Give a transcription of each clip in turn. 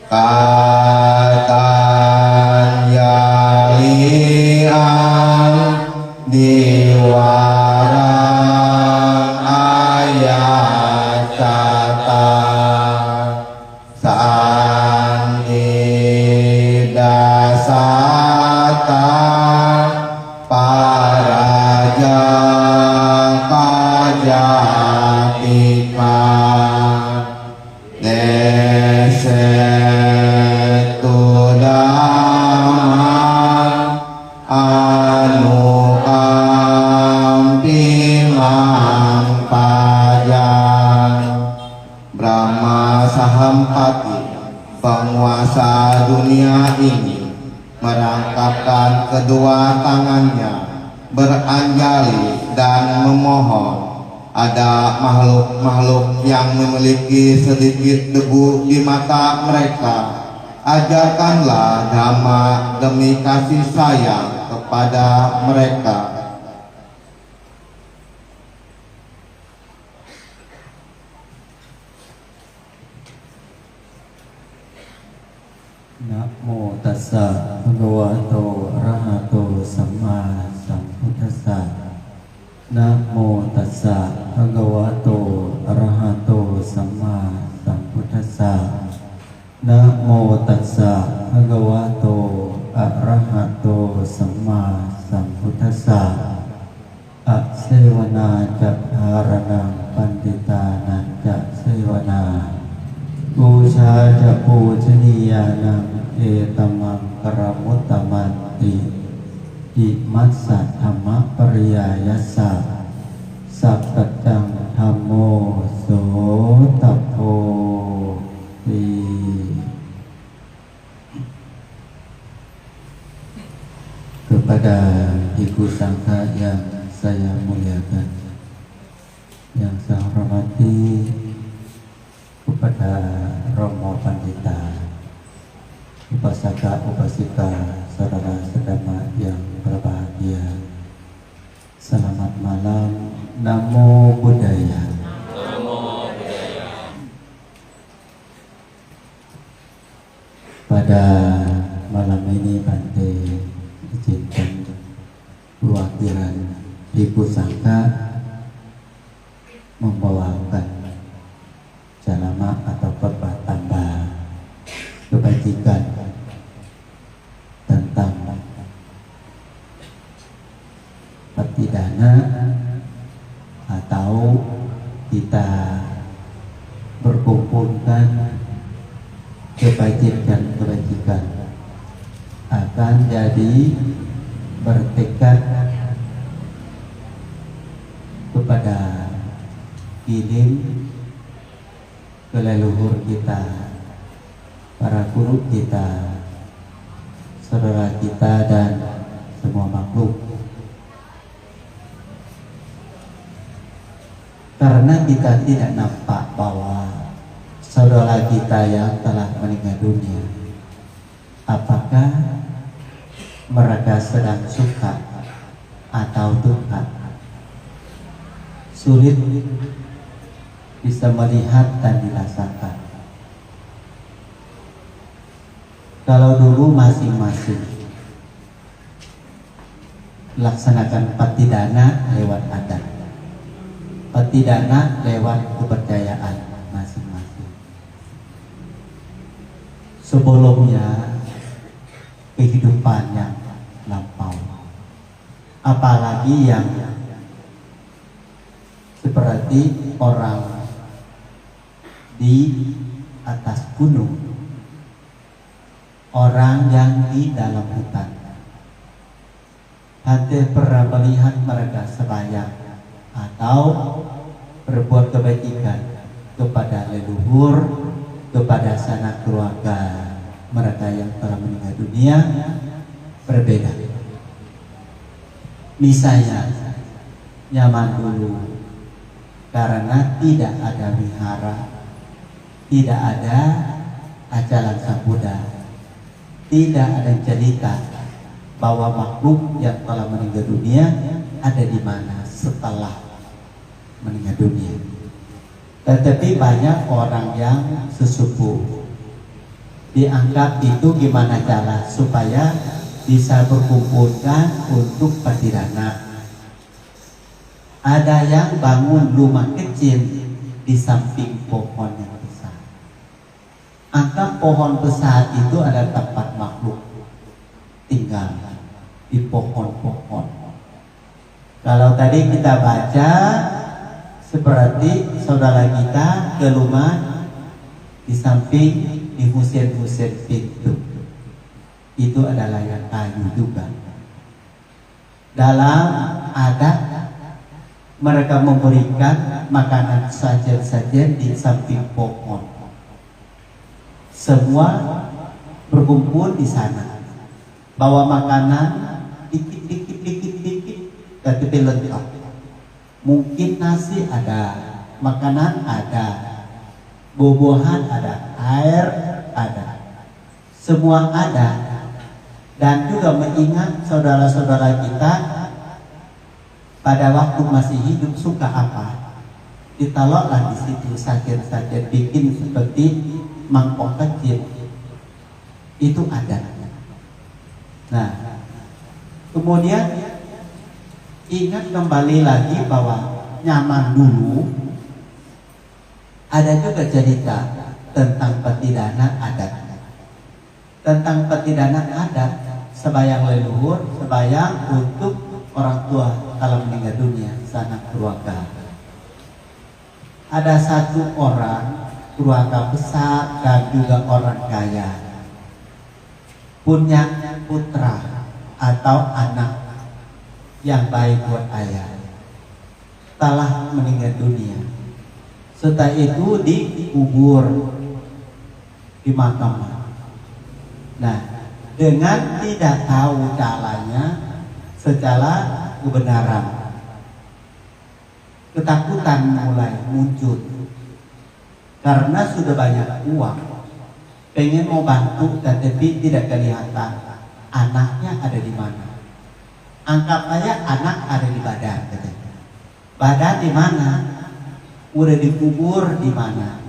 katan yalian diwarang ayat kata sandi dasata paraja kajatika nesetudaman anu kampimang pajang Brahma Sahampati penguasa dunia ini merangkapkan kedua tangannya beranjali dan memohon ada makhluk-makhluk yang memiliki sedikit debu di mata mereka, ajarkanlah dhamma demi kasih sayang kepada mereka. Namo tassa bhagavato arahato samma sambuddhassa. Namo tassa bhagavato arahato samma sambuddhassa. Namo tassa bhagavato arahato samma sambuddhassa. Aksevana caparanang panditanang caksewana. Puja japu jeniyanam etamam karamutamanti Dimasa dhamma pariyayasa Sabdang dhammo sotapo Kepada Ibu Sangka yang saya muliakan, yang saya hormati, kepada Romo Pandita, Upasaka Upasika, saudara sedama yang berbahagia, selamat malam. Namo Buddhaya. Namo Buddhaya. Pada malam ini Bante izinkan perwakilan Ibu Sangka membawakan jalama atau khotbah tambah kebajikan tentang patidana atau kita berkumpulkan kebajikan akan jadi bertekad kepada kirim ke leluhur kita, para guru kita, saudara kita dan semua makhluk. Karena kita tidak nampak bahwa saudara kita yang telah meninggal dunia, apakah mereka sedang suka atau duka, sulit bisa melihat dan dirasakan. Kalau dulu masing-masing laksanakan patidana lewat adat, patidana lewat kepercayaan masing-masing. Sebelumnya kehidupan yang lampau, apalagi yang seperti orang di atas gunung, orang yang di dalam hutan. Hati pernah melihat mereka sembahyang atau berbuat kebajikan kepada leluhur, kepada sanak keluarga mereka yang telah meninggal dunia, berbeda. Misalnya zaman dulu, karena tidak ada wihara, tidak ada ajaran Sang Buddha, tidak ada cerita bahwa makhluk yang telah meninggal dunia ada di mana setelah meninggal dunia. Tetapi banyak orang yang sesepuh dianggap itu gimana cara supaya bisa berkumpulkan untuk patirana. Ada yang bangun rumah kecil di samping pohon yang besar. Anggap pohon besar itu ada tempat makhluk tinggal di pohon-pohon. Kalau tadi kita baca seperti saudara kita ke rumah di samping di husen-husen pintu, itu adalah yang kayu juga. Dalam adat mereka memberikan makanan sajen-sajen di samping pohon. Semua berkumpul di sana, bawa makanan dikit, tapi lengkap. Mungkin nasi ada, makanan ada, buah-buahan ada, air ada, semua ada. Dan juga mengingat saudara-saudara kita pada waktu masih hidup suka apa, ditaruhlah di situ sajen-sajen, bikin seperti mangkok kecil, itu ada. Nah, kemudian ingat kembali lagi bahwa nyaman dulu ada juga cerita tentang petidana adat. Tentang petidana adat, sebayang leluhur, sebayang untuk orang tua kalau meninggal dunia, sanak keluarga. Ada satu orang keluarga besar dan juga orang kaya, punya putra atau anak yang baik buat ayah, telah meninggal dunia. Setelah itu dikubur di makam. Nah, dengan tidak tahu caranya secara kebenaran, ketakutan mulai muncul karena sudah banyak uang, pengen mau bantu tetapi tidak kelihatan anaknya ada di mana. Anggap aja anak ada di badan, katanya. Badan di mana? Udah dikubur di mana?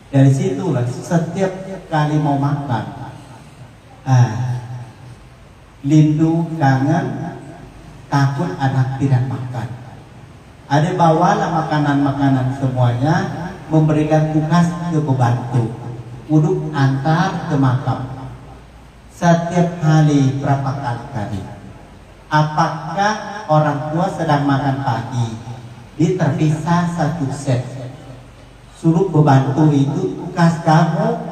Dari situlah setiap kali mau makan, lindu, kangen, takut anak tidak makan. Ada bawalah makanan-makanan semuanya, memberikan tugas ke pembantu untuk antar ke makam. Setiap hari berapa kali? Apakah orang tua sedang makan pagi, dia terpisah satu set, suruh pembantu itu tugas kamu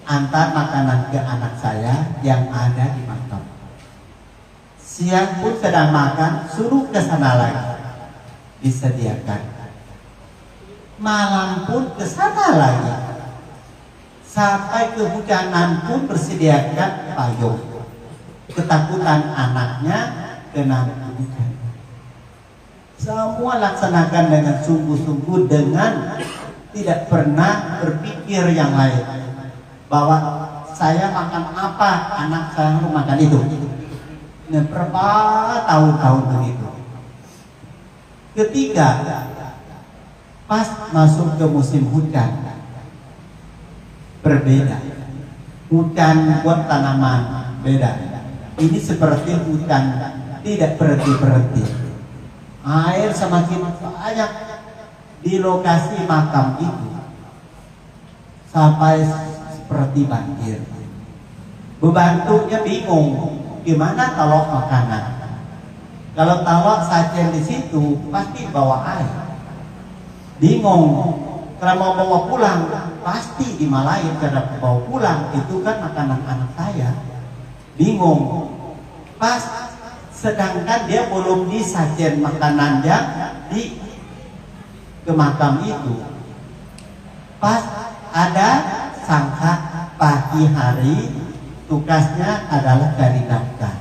antar makanan ke anak saya yang ada di makam. Siang pun sedang makan, suruh ke sana lagi, disediakan. Malam pun ke sana lagi, sampai kehujanan pun bersediakan payung. Ketakutan anaknya kena hujan. Semua laksanakan dengan sungguh-sungguh, dengan tidak pernah berpikir yang lain, bahwa saya makan apa, anak saya harus makan itu. Nah, berapa tahun-tahun begitu. Ketiga, pas masuk ke musim hujan, berbeda. Hujan buat tanaman beda. Ini seperti hujan tidak berhenti-berhenti. Air semakin banyak di lokasi makam itu, sampai seperti banjir. Pembantunya bingung, gimana kalau makanan? Kalau taruh sajen di situ pasti bawa air. Bingung, kalau mau bawa pulang pasti dimalain karena bawa pulang itu kan makanan anak saya. Bingung. Pas sedangkan dia belum disajen makanannya di ke makam itu. Pas ada sangka pagi hari, tugasnya adalah cari nafkah.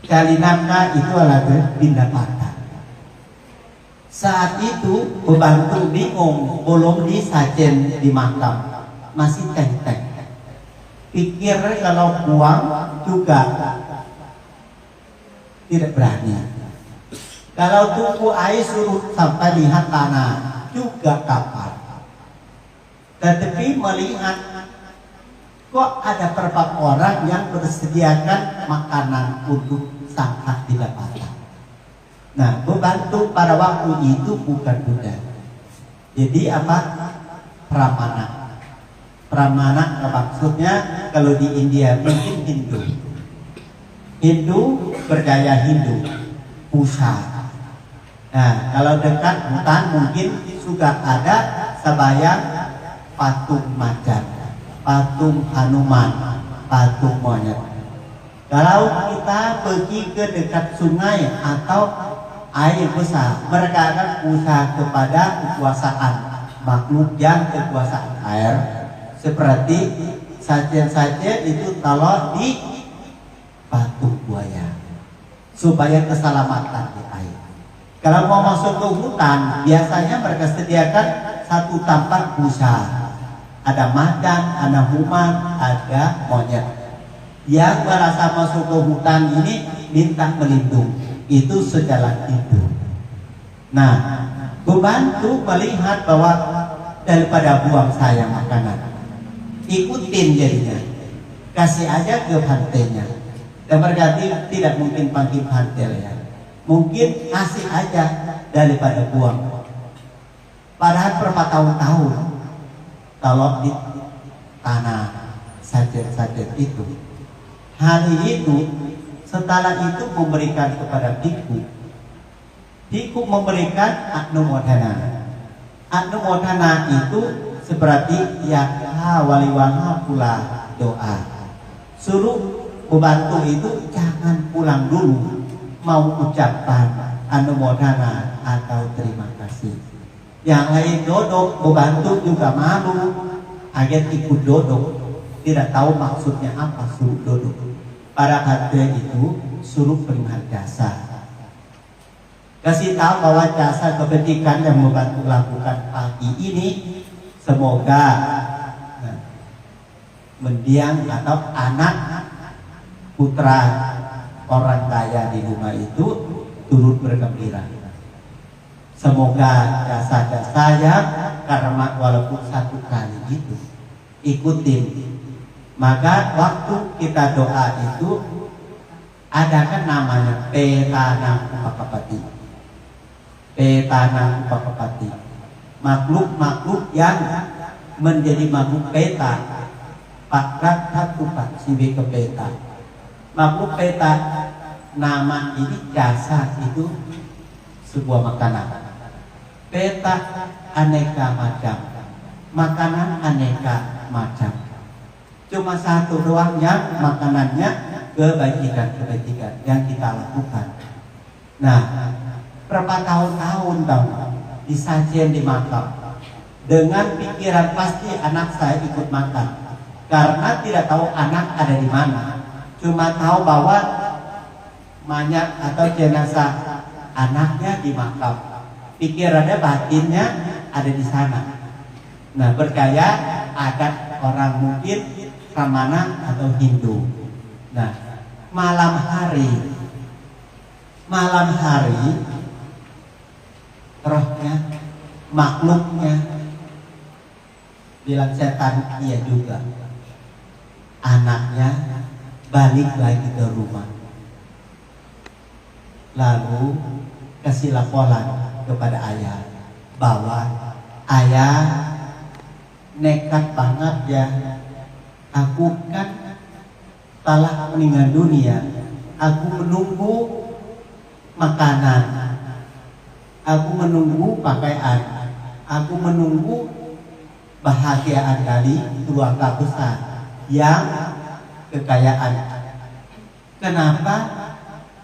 Cari nafkah itu adalah pendapatan. Saat itu pembantu bingung, belum disajen di makam, masih teng-teng. Pikir kalau buang juga tidak berani. Kalau tunggu air suruh sampai lihat tanah, juga kapan. Tetapi melihat kok ada beberapa orang yang bersediakan makanan untuk sangka didapatkan. Nah, membantu pada waktu itu bukan Buddha. Jadi apa? Pramana. Pramana maksudnya kalau di India mungkin Hindu. Hindu bergaya Hindu, pusat. Nah, kalau dekat hutan mungkin juga ada sebayang patung macan, patung Hanuman, patung monyet. Kalau kita pergi ke dekat sungai atau air besar, mereka akan usaha kepada kekuasaan makhluk yang kekuasaan air, seperti sajian-sajian itu taruh di batu buaya supaya keselamatan di air. Kalau mau masuk ke hutan, biasanya mereka sediakan satu tampak besar. Ada macan, ada human, ada monyet. Yang merasa masuk ke hutan ini minta melindung. Itu sejalan hidup. Nah, membantu melihat bahwa daripada buang saya makanan, ikutin jadinya, kasih aja ke pantainya. Dan berarti tidak mungkin panggil pantai ya. Mungkin kasih aja daripada buang. Padahal bertahun-tahun kalau di tanah sajen-sajen itu, hari itu setelah itu memberikan kepada biku. Biku memberikan anumodana. Anumodana itu seperti ya waliwana pula doa. Suruh membantu itu jangan pulang dulu, mau ucapan anumodana atau terima kasih. Yang lain duduk membantu juga malu, agen ikut duduk, tidak tahu maksudnya apa suruh duduk. Pada hati itu suruh terima jasa. Kasih tahu bahwa jasa kebajikan yang membantu lakukan pagi ini semoga mendiang atau anak putra orang kaya di rumah itu turut bergembira. Semoga jasa-jasa yang karena walaupun satu kali itu ikutin. Maka waktu kita doa itu ada kan namanya petana upakapati. Petana upakapati. Makhluk-makhluk yang menjadi makhluk peta. Pakrat hatupak sibi ke peta. Makhluk peta, nama ini jasa itu sebuah makanan. Peta aneka macam, makanan aneka macam. Cuma satu doang yang makanannya kebajikan yang kita lakukan. Nah, berapa tahun-tahun disajian di makam dengan pikiran pasti anak saya ikut makan, karena tidak tahu anak ada di mana. Cuma tahu bahwa mayat atau jenazah anaknya di makam, pikirannya batinnya ada di sana. Nah, bergaya adat orang mungkin Ramana atau Hindu. Nah, malam hari rohnya, makhluknya bilang setan iya juga. Anaknya balik lagi ke rumah. Lalu kasih laporan kepada ayah bahwa ayah nekat banget ya. Aku kan telah meninggal dunia. Aku menunggu makanan. Aku menunggu pakaian. Aku menunggu bahagiaan dari keluarga besar yang kekayaan. Kenapa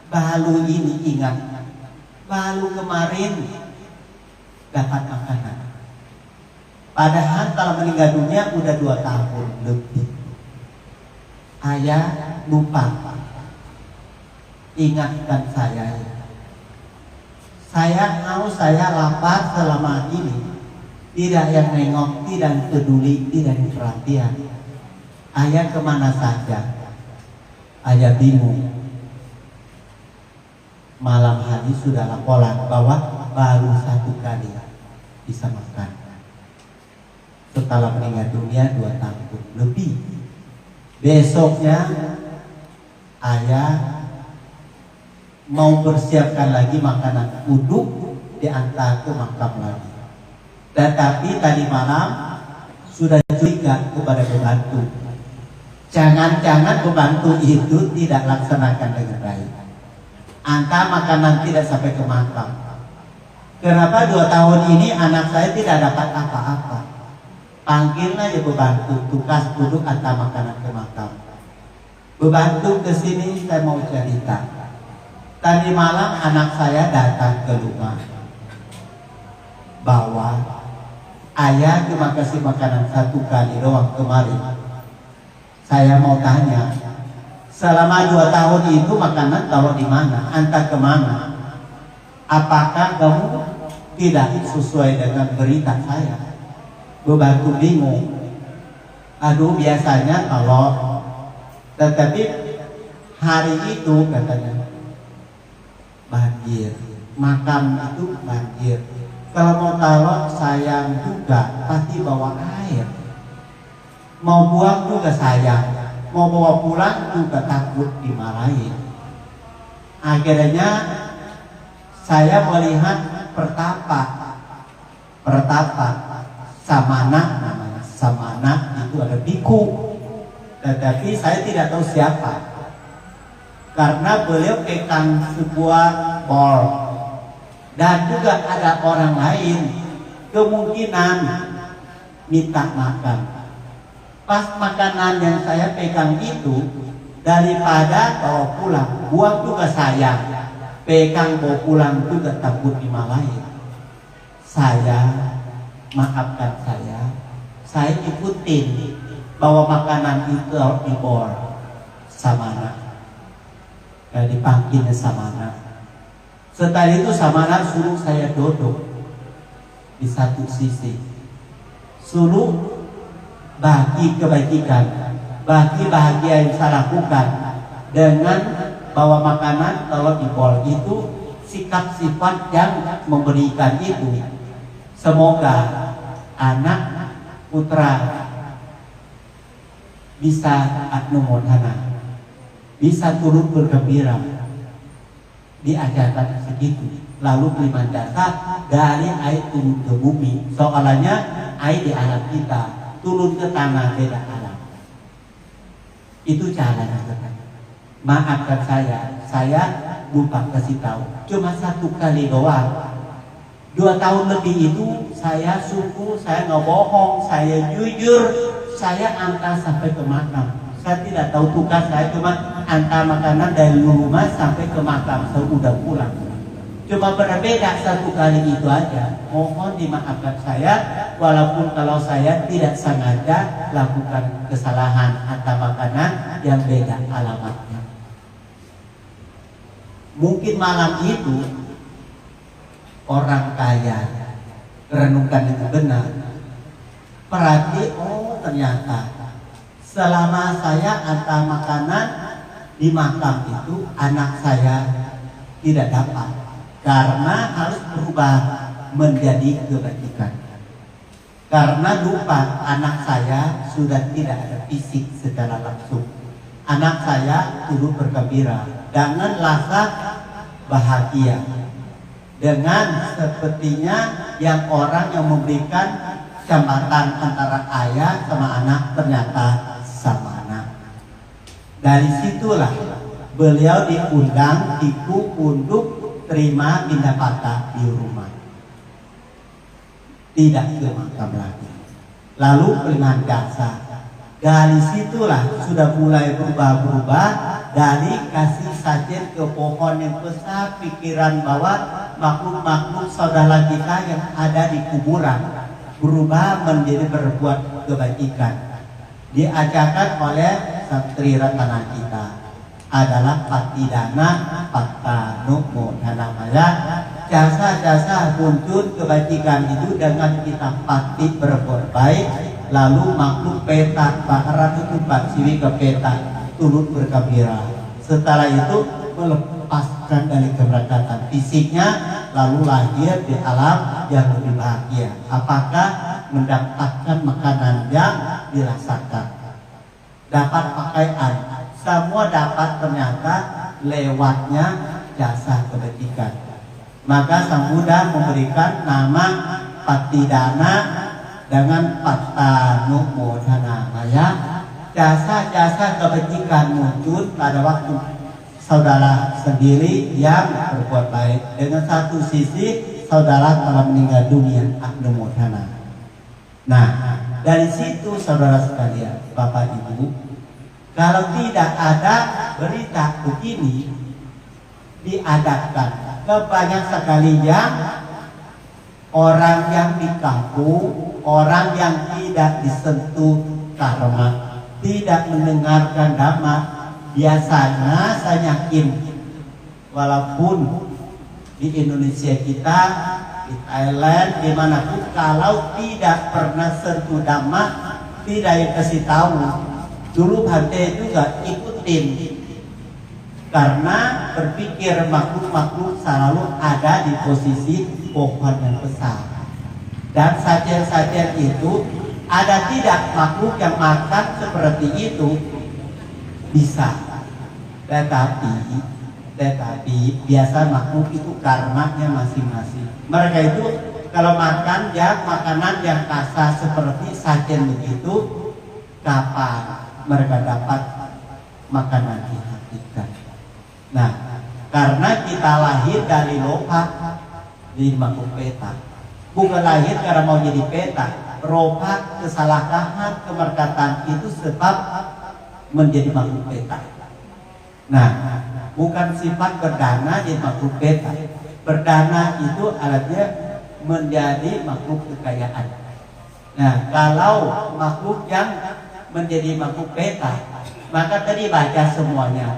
baru ini ingat? Baru kemarin dapat makanan. Padahal kalau meninggal dunia udah 2 tahun lebih. Ayah lupa ingatkan saya. Saya lapar selama ini. Tidak yang nengok, tidak peduli, tidak perhatian. Ayah kemana saja? Ayah bingung. Malam hari sudah laporan bahwa baru 1 kali bisa makan. Setelah meninggal dunia 2 tahun lebih. Besoknya ayah mau bersiapkan lagi makanan uduk, diantar ke makam lagi. Tetapi tadi malam sudah curiga kepada pembantu. Jangan-jangan pembantu itu tidak laksanakan dengan baik. Antar makanan tidak sampai ke makam. Kenapa 2 tahun ini anak saya tidak dapat apa-apa? Panggillah ya pembantu, tugas duduk antar makanan ke makam. Pembantu ke sini, saya mau cerita. Tadi malam anak saya datang ke rumah, bawa ayah cuma kasih makanan 1 kali doang kemarin. Saya mau tanya, selama 2 tahun itu makanan taruh di mana? Antar kemana? Apakah kamu tidak sesuai dengan berita saya? Pembantu bingung. Aduh, biasanya kalau, tetapi hari itu katanya banjir, makam itu banjir. Kalau mau taruh sayang juga, pasti bawa air. Mau buang juga sayang, mau bawa pulang juga takut dimarahin. Akhirnya saya melihat pertapa Samana namanya. Samana itu ada biku, tetapi saya tidak tahu siapa, karena beliau pegang sebuah bol dan juga ada orang lain kemungkinan minta makan. Pas makanan yang saya pegang itu, daripada bawa pulang, buang juga sayang, pegang bawa pulang juga takut dimarahin. Saya maafkan saya ikutin bawa makanan itu di bor Samana, dipanggilnya Samana. Setelah itu Samana suruh saya duduk di satu sisi, suruh bagi kebajikan, bagi bahagia yang saya lakukan dengan bawa makanan kalau di bol itu, sikap sifat yang memberikan itu. Semoga anak putra bisa adnumodhana, bisa turut bergembira, diajarkan segitu. Lalu terima jasa dari air turun ke bumi. Soalnya air di alam kita, turun ke tanah beda alam. Itu caranya. Maafkan saya lupa kasih tahu. Cuma 1 kali doang. 2 tahun lebih itu saya suku, saya nggak bohong, saya jujur, saya antar sampai ke makam. Saya tidak tahu tugas saya, cuma antar makanan dari rumah sampai ke makam. Saya udah pulang. Cuma berbeda 1 kali itu aja. Mohon dimaafkan saya, walaupun kalau saya tidak sengaja lakukan kesalahan antar makanan yang beda alamatnya. Mungkin malam itu orang kaya renungkan dengan benar, perhati, oh ternyata selama saya antar makanan di makam itu anak saya tidak dapat, karena harus berubah menjadi kebajikan. Karena lupa anak saya sudah tidak ada fisik secara langsung. Anak saya turut bergembira dengan rasa bahagia, dengan sepertinya yang orang yang memberikan jembatan antara ayah sama anak ternyata sama anak. Dari situlah beliau diundang Tiku untuk terima bindapata di rumah, tidak ke makam lagi. Lalu perintah jasa. Dari situlah sudah mulai berubah-berubah, dari kasih sajen ke pohon yang besar, pikiran bahwa makhluk-makhluk saudara kita yang ada di kuburan berubah menjadi berbuat kebaikan. Diajarkan oleh Satri Ratana kita adalah Patidana Patanumodhana Maya. Jasa-jasa muncul kebaikan itu dengan kita pasti berbuat baik. Lalu makhluk peta bakaran itu Pak Siwi ke peta turut bergembira. Setelah itu melepaskan dari keberangkatan fisiknya, lalu lahir di alam yang lebih bahagia. Apakah mendapatkan makanan yang dirasakan, dapat pakaian, semua dapat ternyata lewatnya jasa kebajikan. Maka Sang Buddha memberikan nama Patidana dengan Patanumodana. Ya, jasa-jasa kebajikan muncul pada waktu saudara sendiri yang berbuat baik. Dengan satu sisi saudara telah meninggal dunia, Anumodana. Nah, dari situ saudara sekalian, Bapak Ibu, kalau tidak ada berita begini diadakan, banyak sekali yang orang yang di kampung, orang yang tidak disentuh karma, tidak mendengarkan dhamma, biasanya saya yakin walaupun di Indonesia kita, di Thailand, dimanapun, kalau tidak pernah sentuh dhamma, tidak dikasih tahu, dulu Bante juga ikutin, karena berpikir makhluk-makhluk selalu ada di posisi pohon yang besar, dan sajian-sajian itu ada tidak makhluk yang makan seperti itu bisa, tetapi biasa makhluk itu karmanya masing-masing. Mereka itu kalau makan ya makanan yang kasar seperti sajian begitu, kapan mereka dapat makanan yang hakiki? Nah, karena kita lahir dari loka di makhluk peta, bukan lahir karena mau jadi peta. Ropa, kesalahpahaman, kemerkatan itu sebab menjadi makhluk peta. Nah, bukan sifat berdana jadi makhluk peta. Berdana itu alatnya menjadi makhluk kekayaan. Nah, kalau makhluk yang menjadi makhluk peta, maka tadi baca semuanya.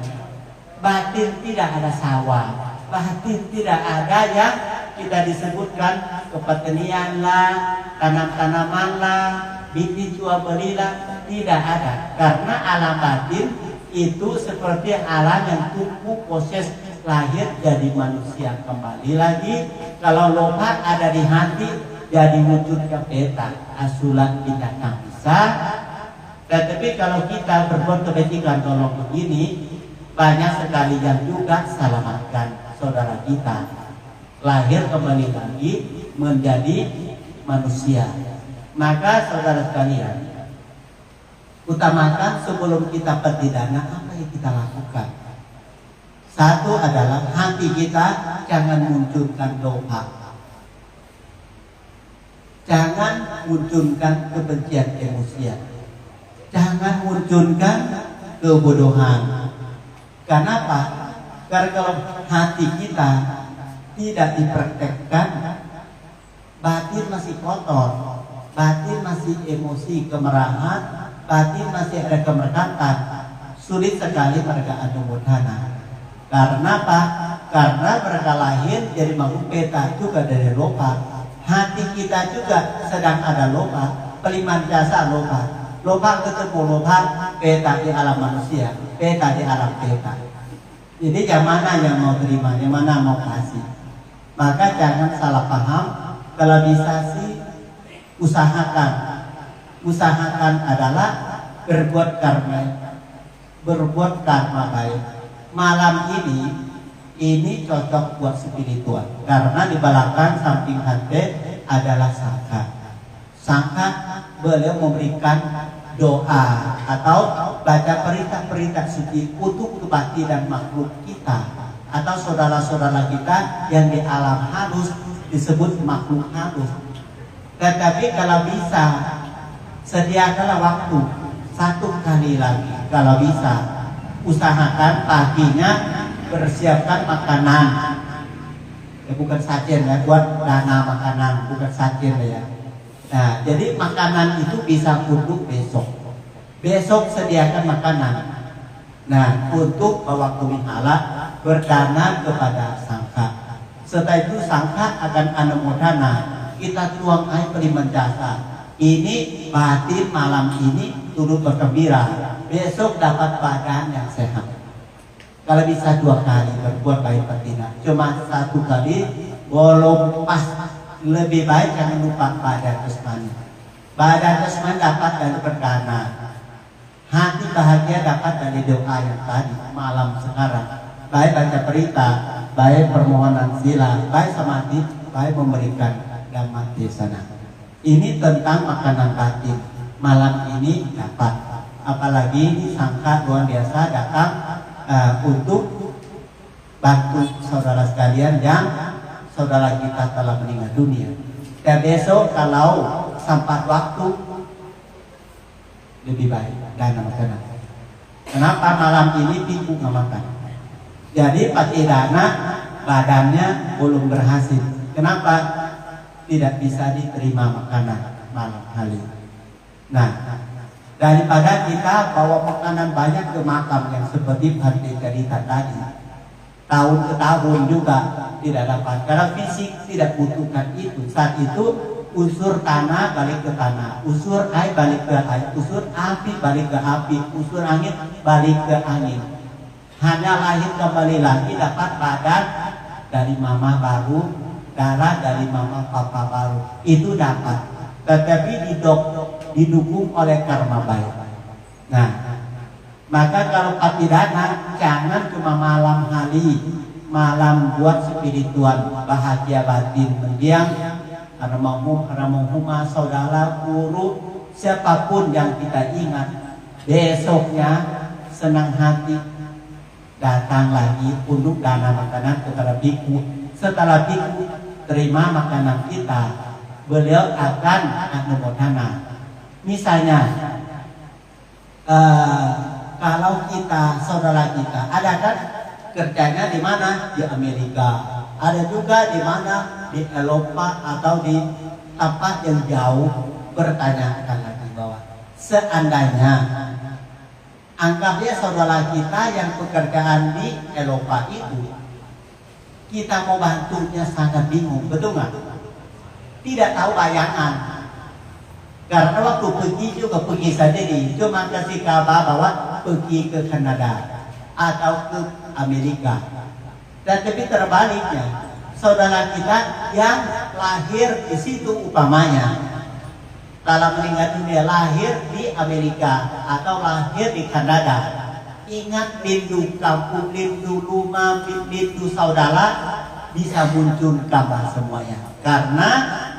Batin tidak ada sawah, batin tidak ada yang kita disebutkan kepetenian lah, tanam-tanaman lah, bikin jual belilah, tidak ada. Karena alam batin itu seperti alam yang tumbuh proses lahir jadi manusia kembali lagi. Kalau lopat ada di hati jadi wujud ke peta, asulan binatang bisa. Tetapi kalau kita berbuat kebajikan tolong begini, banyak sekali yang juga selamatkan saudara kita lahir kembali lagi menjadi manusia. Maka saudara sekalian, utamakan sebelum kita patidana apa yang kita lakukan. Satu adalah hati kita jangan munculkan doha, jangan munculkan kebencian emosian, jangan munculkan kebodohan. Kenapa? Karena kalau hati kita tidak dipraktekkan, batin masih kotor, batin masih emosi, kemarahan, batin masih ada kemerkatan, sulit sekali mereka anumodana. Karena apa? Karena mereka lahir jadi makhluk peta juga dari loka. Hati kita juga sedang ada loka, peliman jasa loka. Loka ketemu loka, peta di alam manusia, peta di alam peta. Jadi yang mana yang mau terima, yang mana mau kasih. Maka jangan salah paham. Kalau bisa sih usahakan adalah berbuat karma baik. Malam ini cocok buat spiritual, karena di belakang samping hati adalah sangka. Sangka beliau memberikan doa atau baca perintah-perintah suci untuk kebakti dan makhluk kita atau saudara-saudara kita yang di alam halus disebut makhluk halus. Tetapi kalau bisa sediakanlah waktu satu kali lagi, kalau bisa usahakan paginya persiapkan makanan, bukan sajian ya, buat dana makanan, bukan sajian ya. Nah, jadi makanan itu bisa untuk besok sediakan makanan. Nah, untuk waktu wihala berdana kepada sangka. Setelah itu sangka akan anumodana, kita tuang air peliman jasa. Ini batin malam ini turut bergembira, besok dapat badan yang sehat. Kalau bisa 2 kali berbuat baik patina, cuma 1 kali belum pas, lebih baik jangan lupa badan jasmani. Badan jasmani dapat dari perdana, hati bahagia dapat dari doa yang tadi malam sekarang, baik baca berita, baik permohonan sila, baik samadhi, baik memberikan dhamma desana. Ini tentang makanan batin. Malam ini dapat, apalagi sangka luar biasa datang untuk bantu saudara sekalian yang saudara kita telah meninggal dunia. Dan besok kalau sempat waktu lebih baik dana makanan. Kenapa malam ini Piku nggak makan? Jadi pakai dana badannya belum berhasil. Kenapa tidak bisa diterima makanan malam hari? Nah, daripada kita bawa makanan banyak ke makam yang seperti Bante cerita tadi, tahun ke tahun juga tidak dapat karena fisik tidak butuhkan itu. Saat itu unsur tanah balik ke tanah, unsur air balik ke air, unsur api balik ke api, unsur angin balik ke angin. Hanya lahir kembali lagi dapat badan dari mama baru, darah dari mama papa baru, itu dapat. Tetapi didukung oleh karma baik. Nah, maka kalau patidana jangan cuma malam hari, malam buat spiritual, bahagia batin, mendiang, Haramuhuma, saudara, guru, siapapun yang kita ingat, besoknya senang hati datang lagi untuk dana makanan kepada biku. Setelah biku terima makanan kita, beliau akan anumodana. Misalnya kalau kita, saudara kita, ada kan kerjanya di mana? Di Amerika. Ada juga di mana? Di Eropa atau di tempat yang jauh. Bertanyakan lagi bahwa seandainya anggapnya saudara kita yang pekerjaan di Eropa itu, kita mau bantunya sangat bingung, betul nggak? Tidak tahu bayangan. Karena waktu pergi juga pergi sendiri, cuma kasih kabar bahwa pergi ke Kanada atau ke Amerika. Dan tapi terbaliknya, saudara kita yang lahir di situ umpamanya, kalau meninggal dunia lahir di Amerika atau lahir di Kanada, ingat rindu kampung, rindu rumah, rindu saudara, bisa muncul gambar semuanya. Karena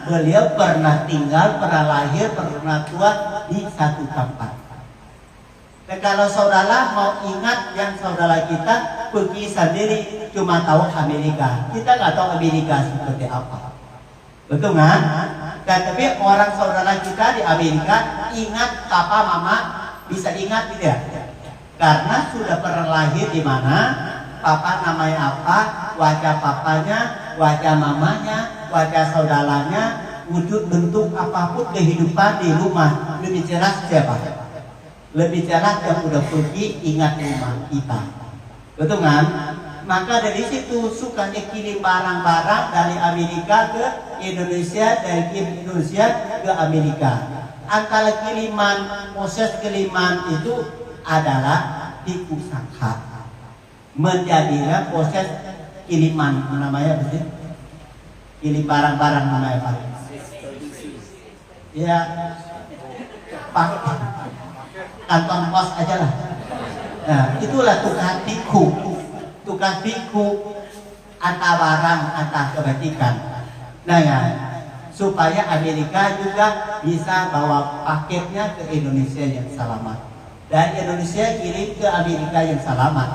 beliau pernah tinggal, pernah lahir, pernah tua di satu tempat. Dan kalau saudara mau ingat yang saudara kita pergi sendiri, cuma tahu Amerika, kita nggak tahu Amerika seperti apa, betul nggak? Dan tapi orang saudara kita di Amerika ingat papa mama, bisa ingat tidak? Karena sudah pernah lahir di mana, papa namanya apa, wajah papanya, wajah mamanya, wajah saudaranya, wujud bentuk apapun kehidupan di rumah, lebih jelas siapa? Lebih jelas yang udah pergi ingat rumah kita, betul kan? Maka dari situ sukanya kirim barang-barang dari Amerika ke Indonesia, dari Indonesia ke Amerika. Antara kiriman, proses kiriman itu adalah dikusangka, menjadilah proses kiriman, namanya apa sih? Kirim barang-barang namanya apa? Ya, Pak. Kantor pos aja lah. Nah, itulah tukang biku. Tukang biku antar barang, antar kebatikan. Nah ya, supaya Amerika juga bisa bawa paketnya ke Indonesia yang selamat. Dan Indonesia kirim ke Amerika yang selamat.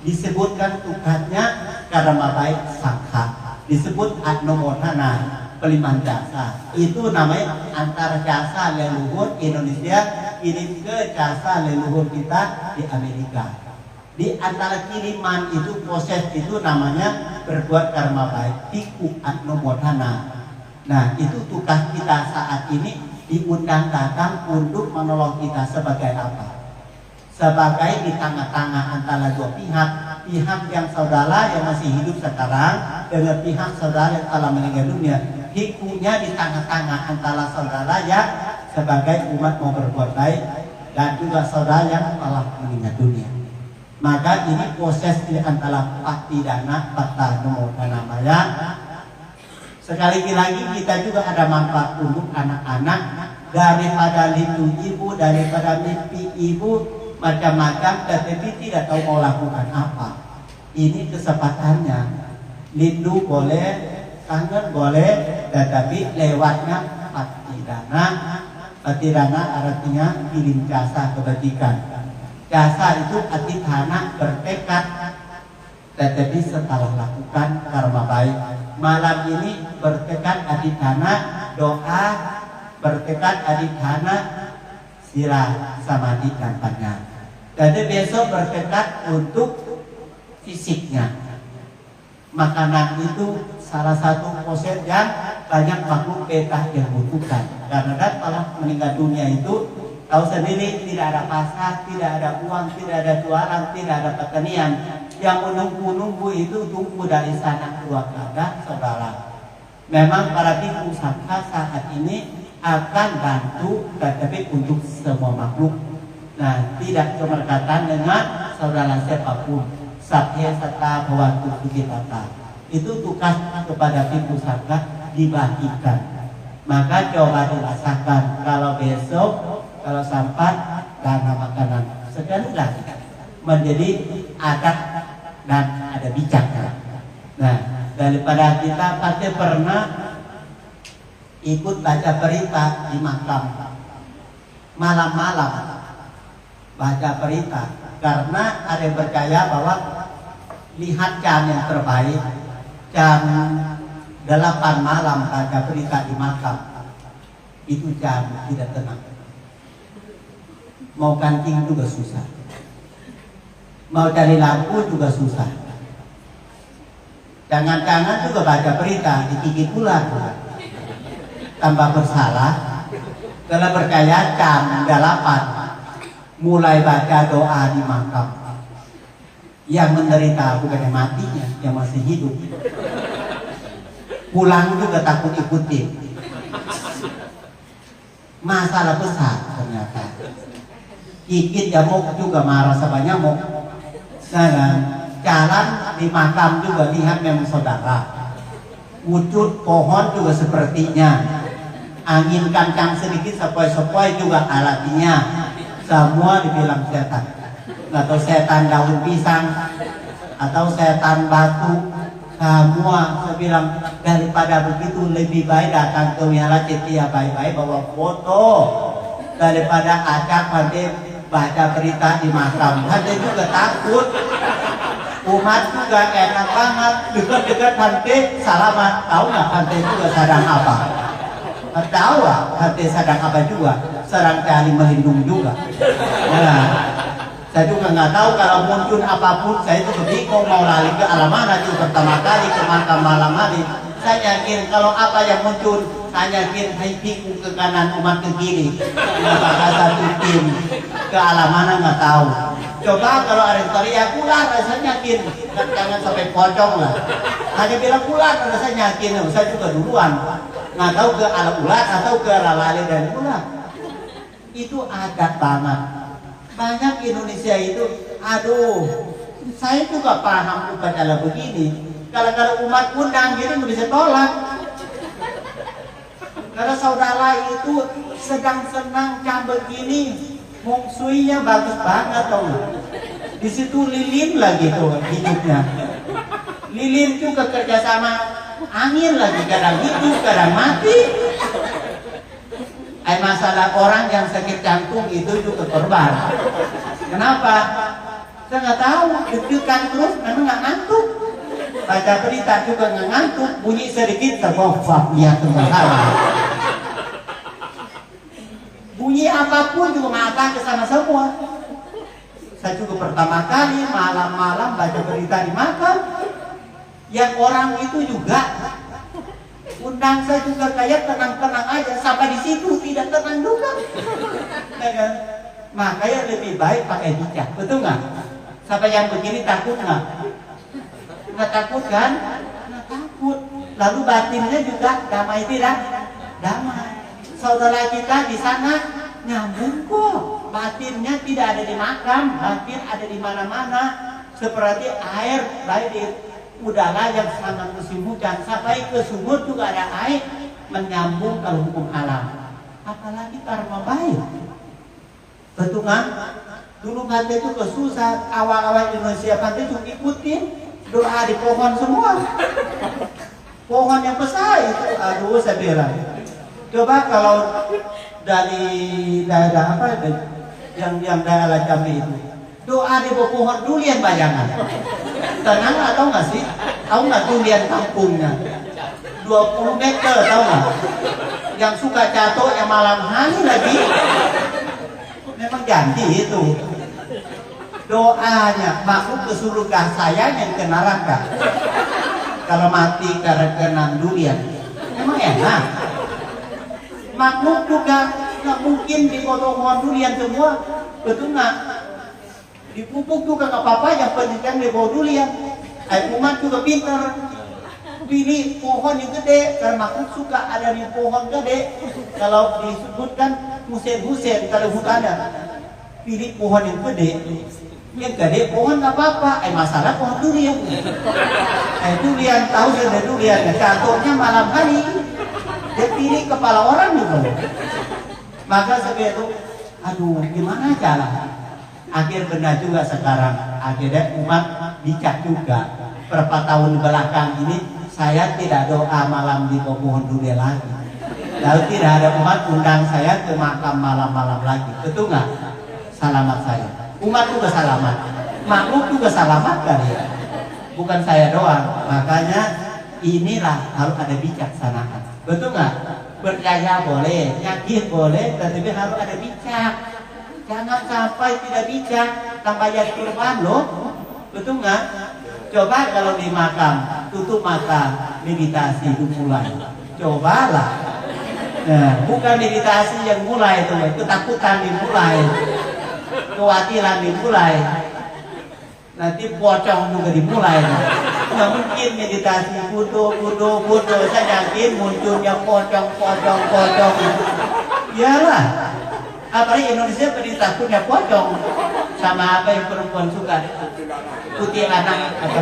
Disebutkan tukangnya karena baik sangka. Disebut adnomodana, peliman jasa. Itu namanya antar jasa leluhur Indonesia kirim ke jasa leluhur kita di Amerika. Di antara kiriman itu, proses itu namanya berbuat karma baik, biku adnomodana. Nah, itu tugas kita saat ini diundang datang untuk menolong kita sebagai apa? Sebagai di tengah-tengah antara dua pihak, pihak yang saudara yang masih hidup sekarang dengan pihak saudara yang telah meninggal dunia. Bikunya di tengah-tengah antara saudara yang sebagai umat mau berbuat baik dan juga saudara yang telah meninggal dunia. Maka ini proses di antara patidana, patanomodanamaya Sekali lagi kita juga ada manfaat untuk anak-anak daripada lindung ibu, daripada mimpi ibu macam-macam, tetapi tidak tahu mau lakukan apa. Ini kesempatannya. Lindu boleh, kangen boleh, tetapi lewatnya patidana. Patidana artinya kirim jasa kebajikan. Jasa itu atidana bertekad, tetapi setelah lakukan karma baik. Malam ini bertekad adidana doa, bertekad adidana sila samadhi kampanye. Jadi besok bertekad untuk fisiknya. Makanan itu salah satu proses yang banyak makhluk beta yang butuhkan. Karena kalau meninggal dunia itu tahu sendiri tidak ada pasar, tidak ada uang, tidak ada jualan, tidak ada pertanian. Yang menunggu-nunggu itu tunggu dari sana keluarga saudara. Memang para bhikkhu sangha saat ini akan bantu, tetapi untuk semua makhluk. Nah, tidak keberkatan dengan saudara siapapun. Sabhe sata bhavantu sukhitata. Itu tugas kepada bhikkhu sangha dibagikan. Maka coba dirasakan kalau besok, kalau sempat dana makanan sekali lagi menjadi adat dan ada bijaknya. Nah, daripada kita pasti pernah ikut baca berita di makam malam-malam baca berita, karena ada yang percaya bahwa lihat jam yang terbaik jam 8 malam baca berita di makam itu jam tidak tenang. Mau kancing juga susah, mau cari lampu juga susah. Jangan-jangan juga baca berita digigit ular, tambah bersalah. Kalau percaya jam 8 mulai baca doa di makam. Yang menderita bukan yang matinya, yang masih hidup. Pulang juga takut ikutin. Masalah besar ternyata. Gigit nyamuk juga marah sama nyamuk. Nah, jalan di makam juga lihat memang saudara. Wujud pohon juga sepertinya. Angin kancang sedikit sepoi-sepoi juga alatnya. Semua dibilang setan. Atau setan daun pisang, atau setan batu. Semua saya bilang daripada begitu lebih baik datang ke wihara Citya baik-baik bawa foto daripada acak nanti baca berita di makam. Nanti juga takut. Umat juga enak banget, dekat-dekat nanti salaman. Tahu nggak nanti juga sedang apa? Tahu lah nanti sedang apa juga? Sedang cari melindung juga. Nah, saya juga nggak tahu kalau muncul apapun. Saya itu bingung mau lari ke alam mana itu pertama kali ke makam malam hari. Saya yakin kalau apa yang muncul, saya yakin hai bhikkhu ke kanan, umat ke kiri. Apakah satu tim ke alam mana nggak tahu. Coba kalau ada yang teriak ular, saya yakin jangan sampai pocong lah. Hanya bilang ular, saya yakin. Saya juga duluan nggak tahu ke alam ular atau ke lali dan ular. Itu adat banget. Banyak Indonesia itu, aduh, saya juga paham upacara begini. Kalau umat undang gini nggak bisa tolak. Kalau saudara itu sedang senang jam begini, mungsuinya bagus banget tau nggak? Di situ lilin lagi tuh hidupnya. Lilin juga kerja sama angin lagi, kadang hidup, kadang mati. Masalah orang yang sakit jantung itu juga korban. Kenapa? Saya nggak tahu. Deg-degan terus, memang nggak ngantuk. Baca berita juga nggak ngantuk. Bunyi sedikit, tergofak lihat kembali. Bunyi apapun juga mata ke sana semua. Saya juga pertama kali malam-malam baca berita di makam. Yang orang itu juga undang saya juga kayak tenang-tenang aja, sampai di situ tidak tenang juga. Makanya lebih baik pakai bijak, betul nggak? Sampai yang begini takut nggak? Nggak takut kan? Nggak takut. Lalu batinnya juga damai tidak? Damai. Saudara kita di sana nyambung kok. Batinnya tidak ada di makam, batin ada di mana-mana. Seperti air baik di udara yang sangat musim hujan, sampai ke sumur juga ada air, menyambung kalau hukum alam. Apalagi karma baik. Betul kan? Dulu pantai itu kesusah, awal-awal Indonesia pantai itu ikutin doa di pohon semua. Pohon yang besar itu, aduh saya bilang. Coba kalau dari daerah apa yang daerah Jambi itu, doa di bawah pohon durian bayangan. Tenang atau nggak sih? Tahu nggak durian kampungnya? 20 meter, tahu nggak? Yang suka jatuh yang malam hari lagi. Memang janji itu. Doanya makhluk ke surga, saya yang ke neraka. Kalau mati karena kena durian, emang enak. Makhluk juga nggak mungkin dipotong durian semua, betul nggak? Dipupuk juga nggak apa-apa, yang penting di bawah durian. Umat juga pintar. Pilih pohon yang gede, karena makhluk suka ada di pohon gede. Kalau disebutkan husen, kalau hutannya pilih pohon yang gede. Yang gede pohon nggak apa-apa, masalah pohon durian. Durian tahu sudah durian, jatuhnya malam hari. Dia pilih kepala orang juga. Maka seperti itu, aduh gimana cara? Akhir benar juga sekarang. Akhirnya umat bijak juga. Berapa tahun belakang ini saya tidak doa malam di pohon durian lagi. Lalu tidak ada umat undang saya ke makam malam-malam lagi. Betul nggak? Selamat saya. Umat juga selamat. Makhluk juga selamat kan ya. Bukan saya doang. Makanya inilah harus ada bijaksanaan. Betul nggak? Percaya boleh, yakin boleh, tetapi harus ada bijak. Jangan sampai tidak bijak tanpa jadi kurban loh. Betul nggak? Coba kalau di makam, tutup mata, meditasi itu mulai. Cobalah. Nah, bukan meditasi yang mulai itu, ketakutan dimulai, kekhawatiran dimulai, nanti pocong juga dimulai. Nggak mungkin meditasi budo. Saya yakin munculnya pocong. Iyalah. Apalagi Indonesia beri takutnya pocong. Sama apa yang perempuan suka? Putih anak itu.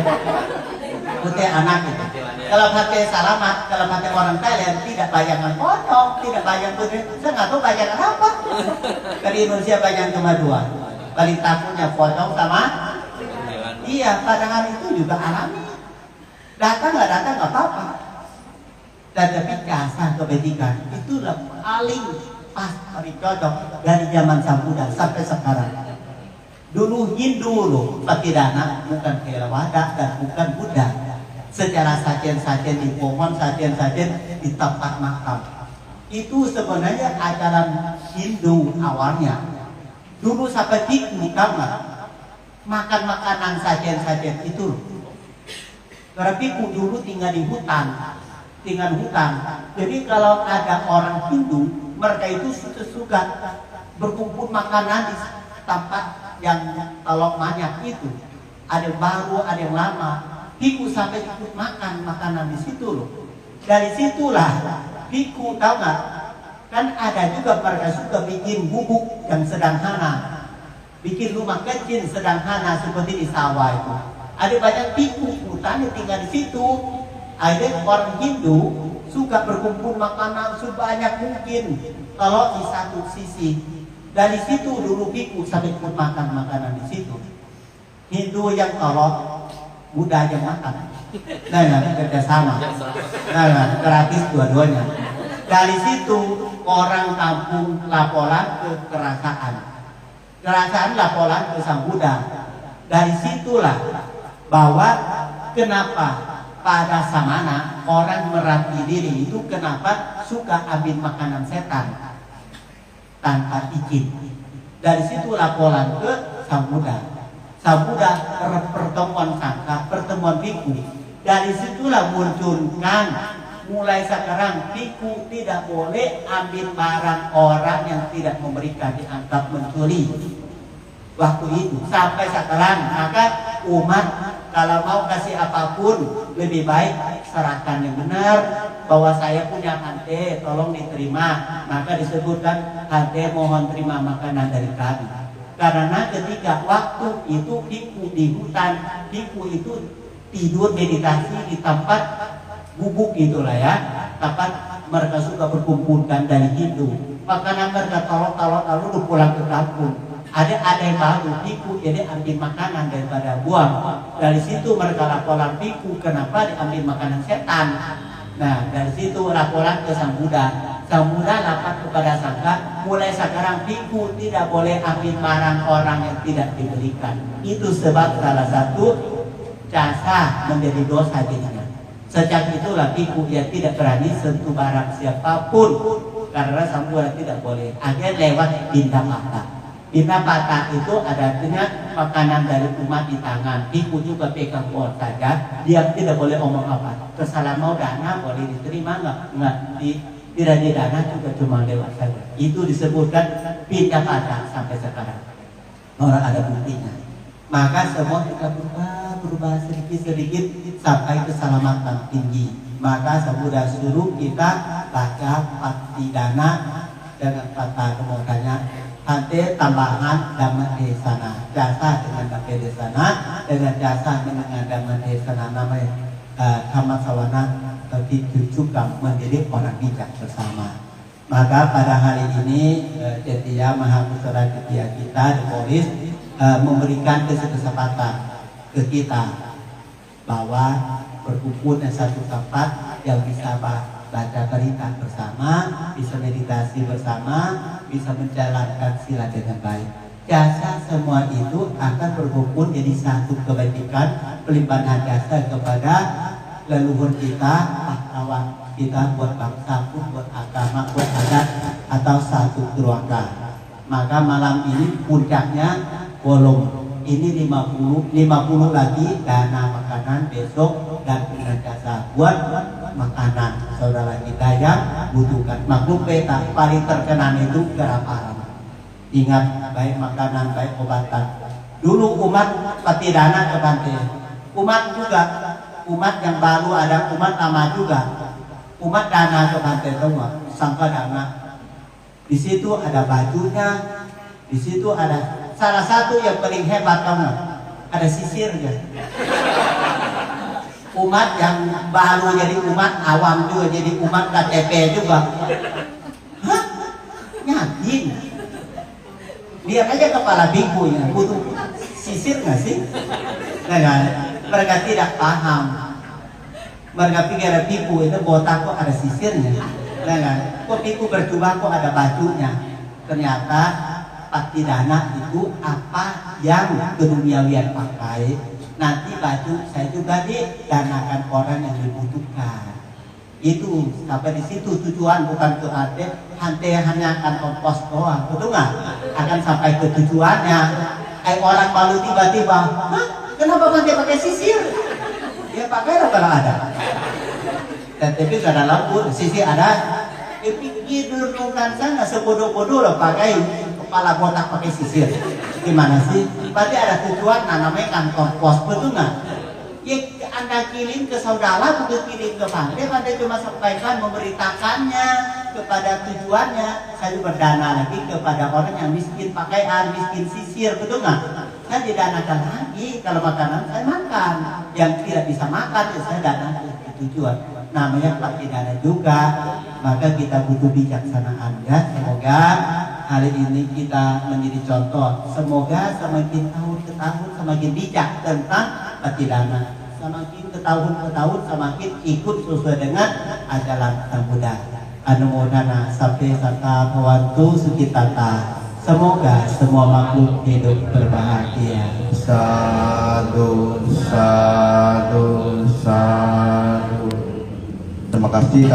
Kalau pakai salamat, kalau pakai orang Thailand tidak bayangan pocong, tidak bayangan putih. Saya nggak tahu bayangan apa. Dari Indonesia bayangan cuma dua. Paling takutnya pocong sama. Iya, pandangan itu juga alami. Datang nggak apa-apa. Tetapi jasa kebajikan itulah paling pas, paling cocok dari zaman Sang Buddha sampai sekarang. Dulu Hindu loh, Pakidana, bukan Theravada dan bukan Buddha. Secara sajen-sajen di pohon, sajen-sajen di tempat makam. Itu sebenarnya ajaran Hindu awalnya. Dulu sampai piknik kamar, makan makanan sajen-sajen itu loh. Karena piknik dulu tinggal di hutan. Jadi kalau ada orang Hindu, mereka itu suka berkumpul makanan di tempat yang telok banyak itu. Ada baru, ada yang lama. Biku sampai ikut makan makanan di situ loh. Dari situlah biku, tahu nggak? Kan ada juga mereka suka bikin bubuk yang sederhana, bikin rumah kecil sederhana seperti di sawah itu. Ada banyak biku hutan yang tinggal di situ. Ada orang Hindu suka berkumpul makanan sebanyak mungkin. Kalau di satu sisi, dari situ dulu biku sampai ikut makan makanan di situ. Hindu yang tolong, Buddha yang makan. Nah, kerjasama. Nah, gratis dua-duanya. Dari situ orang kampung laporan ke kerajaan laporan ke Sang Buddha. Dari situlah bahwa kenapa pada Samana orang merapi diri itu kenapa suka ambil makanan setan tanpa izin. Dari situ laporan ke Sang Buddha. Sang Buddha pertemuan sangka, pertemuan biku. Dari situlah munculkan mulai sekarang biku tidak boleh ambil barang orang yang tidak memberikan, dianggap mencuri. Waktu itu sampai sekarang, maka umat kalau mau kasih apapun lebih baik serahkan yang benar, bahwa saya punya hante, tolong diterima. Maka disebutkan hante mohon terima makanan dari kami. Karena ketika waktu itu biku di hutan, biku itu tidur meditasi di tempat gubuk itulah ya, tempat mereka suka berkumpulkan dari Hindu. Makanan mereka taruh lalu pulang ke kampung. Ada yang baru piku, jadi ambil makanan daripada buang. Dari situ mereka laporan piku, kenapa diambil makanan setan. Nah dari situ laporan ke Sang Buddha. Sang Buddha lapor kepada Sangka, mulai sekarang piku tidak boleh ambil barang orang yang tidak diberikan. Itu sebab salah satu jasa menjadi dosa dirinya. Sejak itulah piku dia tidak berani sentuh barang siapapun, karena Sang Buddha tidak boleh. Akhirnya lewat Bindapata. Bindapata itu artinya makanan dari umat di tangan. Piku juga pegang pot saja, dia tidak boleh omong apa. Kesalahan mau dana boleh diterima nggak tidak di dana juga cuma lewat saja. Itu disebutkan Bindapata sampai sekarang. Orang ada buktinya. Maka semua kita berubah sedikit sampai keselamatan tinggi. Maka Buddha suruh kita baca Patidana dengan kata kemudiannya Hante tambahan Dhamma Desana, jasa dengan Dhamma Desana, dengan jasa dengan Dhamma Desana namanya Dhamma Sawana ditujukan menjadi orang bijak bersama. Maka pada hari ini Cetya Mahakusara Cetya kita di Polis memberikan kesempatan ke kita bahwa berkumpul di satu tempat yang bisa baca berita bersama, bisa meditasi bersama, bisa menjalankan sila dengan baik. Jasa semua itu akan berkumpul jadi satu kebaikan, pelimpahan jasa kepada leluhur kita, pahlawan kita buat bangsa pun, buat agama, buat adat atau satu keluarga. Maka malam ini puncaknya bolong. Ini 50 lagi dana makanan besok dan dengan jasa buat makanan saudara kita yang butuhkan. Maklum peta paling terkenal itu kelaparan. Ingat, baik makanan baik obatan. Dulu umat Patidana ke Bante. Umat juga, umat yang baru ada, umat lama juga. Umat dana ke Bante semua, sangka dana. Di situ ada bajunya, di situ ada salah satu yang paling hebat kamu, ada sisirnya. Umat yang baru jadi umat awam juga, jadi umat KTP juga. Hah? Yakin? Lihat aja kepala bingkunya, butuh sisir nggak sih? Nah, mereka tidak paham. Mereka pikir piku itu botak kok ada sisirnya. Nah, kok piku berjubah kok ada bajunya? Ternyata Patidana itu apa yang keduniawian pakai. Nanti baju saya juga didanakan orang yang dibutuhkan. Itu sampai di situ tujuan, bukan ke hante hanya akan ongkos doang, betul nggak? Akan sampai ke tujuannya. Orang baru tiba-tiba, hah? Kenapa hante pakai sisir? Ya pakai kalau ada. Dan tapi sudah lampur, sisir ada. Pikir dulu kan sana sebodoh-bodoh loh pakai kepala botak pakai sisir. Gimana sih? Berarti ada tujuan, namanya kantong pos, betul nggak? Ya Anda kirim ke saudara, bukan kirim ke Bante cuma sampaikan, memberitakannya kepada tujuannya. Saya berdana lagi kepada orang yang miskin pakaian, miskin sisir, betul nggak? Saya didanakan lagi, kalau makanan saya makan, yang tidak bisa makan ya saya danakan ke tujuan. Namanya Patidana juga. Maka kita butuh bijaksanaan ya. Semoga hari ini kita menjadi contoh. Semoga semakin tahun ke tahun semakin bijak tentang Patidana. Semakin ke tahun semakin ikut sesuai dengan ajaran Sang Buddha. Anumodana sampai sata bhavantu sukitata. Semoga semua makhluk hidup berbahagia. Sadu, sadu, sadu. Terima kasih.